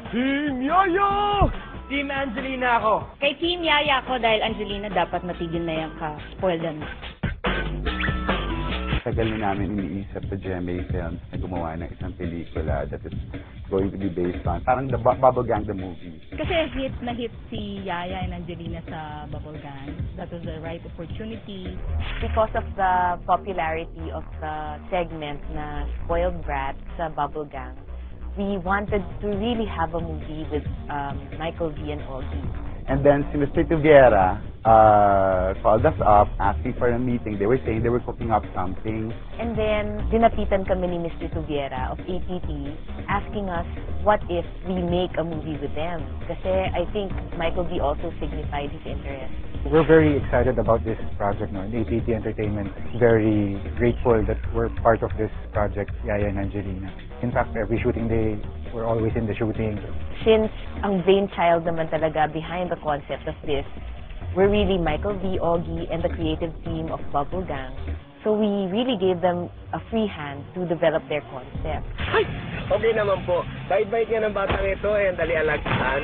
Team Yaya! Team Angelina ako. Kay Team Yaya ako dahil Angelina dapat matigil na yan ka. Spoiled na. Tagal na namin iniisip sa GMA Films na gumawa ng isang pelikula that is going to be based on, parang the Bubble Gang the movie. Kasi hit na hit si Yaya and Angelina sa Bubble Gang. That was the right opportunity. Because of the popularity of the segment na Spoiled Brat sa Bubble Gang, we wanted to really have a movie with Michael V. and Augie. And then si Mr. Tuviera called us up, asking for a meeting. They were saying they were cooking up something. And then, dinapitan kami ni Mr. Tuviera of ATT, asking us, what if we make a movie with them? Kasi I think Michael V. also signified his interest. We're very excited about this project now. ATT Entertainment is very grateful that we're part of this project, Yaya and Angelina. In fact, every shooting day, we're always in the shooting. Since ang brainchild naman talaga behind the concept of this, we're really Michael V. Augie and the creative team of Bubble Gang. So we really gave them a free hand to develop their concept. Ay! Okay naman po. Bait-bait yan ang batang ito and dali alagsan.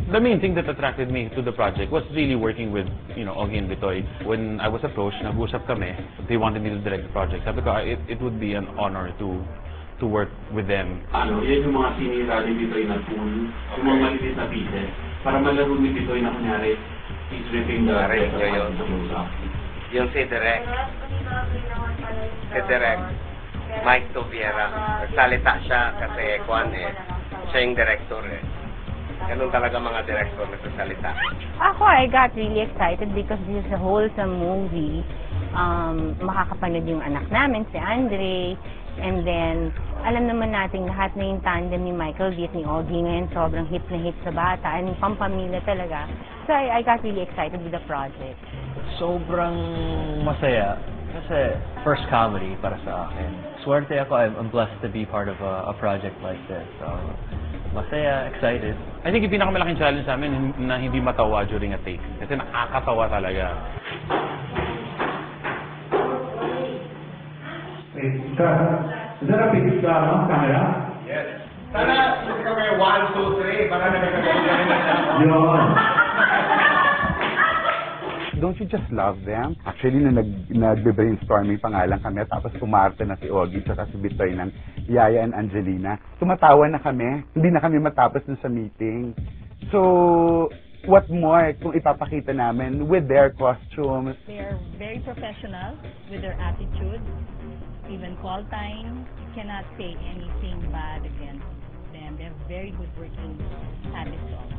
The main thing that attracted me to the project was really working with, Augie and Bitoy. When I was approached, nag-usap kami, they wanted me to direct the project. Sabi ko, it would be an honor to work with them. Yan yung mga sinira ni Bitoy na tool, yung mga maliit na pieces, para malaro ni Bitoy na kunyari, he's ripping the rest of the close-up. Yung si Direk. Si Direk. Mike Tuviera. Nagsalita siya kasi siya yung director eh. Ganun talaga mga director nagsasalita. Ako, I got really excited because this is a wholesome movie. Makakapanood yung anak namin, si Andre. And then, alam naman natin lahat na yung tandem ni Michael V. at ni Augie ngayon sobrang hit na hit sa bata. And pampamilya talaga. So, I got really excited with the project. Sobrang masaya. Kasi first comedy para sa akin. Swerte ako, I'm blessed to be part of a project like this. So, masaya, excited. I think yung pinakamalaking challenge sa amin na hindi matawa during a take. Kasi nakakatawa talaga. Wait, is that a big camera? Yes. Sana yung kami 1, 2, 3 para nagkakaroon na siya. Yun. Don't you just love them? Actually, nung nagbe-brainstorming pa nga lang kami, tapos kumarte na si Augie at si Bitoy ng Yaya and Angelina, tumatawa na kami. Hindi na kami matapos dun sa meeting. So, what more kung ipapakita namin with their costumes? They're very professional with their attitude. Even call time, you cannot say anything bad against them. They're very good working habits also.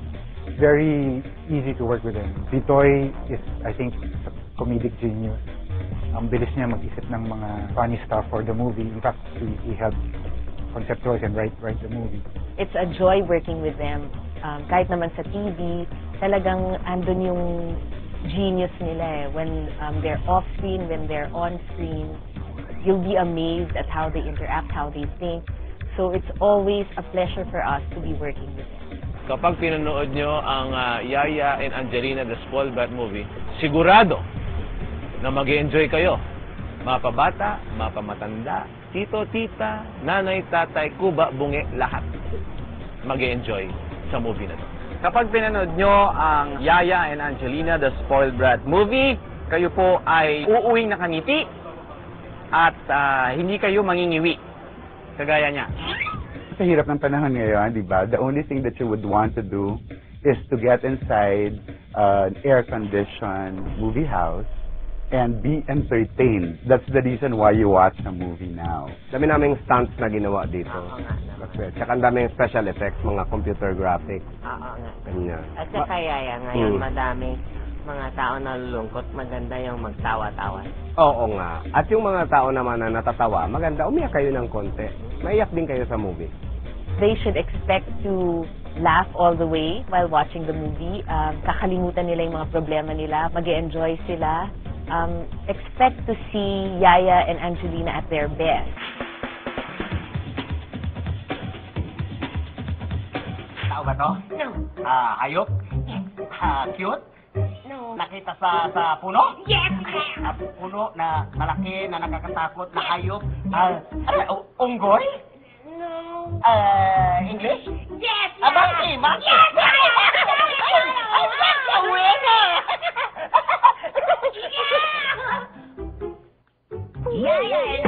Very easy to work with them. Bitoy is, I think, a comedic genius. Ang bilis niya mag-isip ng mga funny stuff for the movie. In fact, he helped conceptualize and write the movie. It's a joy working with them. Kahit naman sa TV, talagang andun yung genius nila eh. When they're off-screen, when they're on-screen, you'll be amazed at how they interact, how they think. So it's always a pleasure for us to be working with them. Kapag pinanood nyo ang Yaya and Angelina The Spoiled Brat movie, sigurado na mag-enjoy kayo. Mapabata, mapamatanda, tito, tita, nanay, tatay, kuba, bungi, lahat mag-enjoy sa movie na to. Kapag pinanood nyo ang Yaya and Angelina The Spoiled Brat movie, kayo po ay uuwing nakangiti at hindi kayo mangingiwi. Kagaya niya. Sa hirap ng panahon ngayon, di ba? The only thing that you would want to do is to get inside an air-conditioned movie house and be entertained. That's the reason why you watch a movie now. Dami naming stunts na ginawa dito. Tsaka ang daming special effects, mga computer graphics. Oo nga. Ganyan. At saka Yaya, ngayon madaming mga tao na lulungkot, maganda yung magtawa-tawa. Oo nga. At yung mga tao naman na natatawa, maganda, umiyak kayo ng konti. Maiyak din kayo sa movie. They should expect to laugh all the way while watching the movie. Kakalimutan nila yung mga problema nila. Mag-enjoy sila. Expect to see Yaya and Angelina at their best. Tao ba to? No. Hayop? Yes. Cute? No. Nakita sa puno? Yes. Puno na malaki, na nakakatakot, na hayop? Unggoy? No. English? Yes! Monkey! Monkey! Yes! I'm such a winner! Yeah,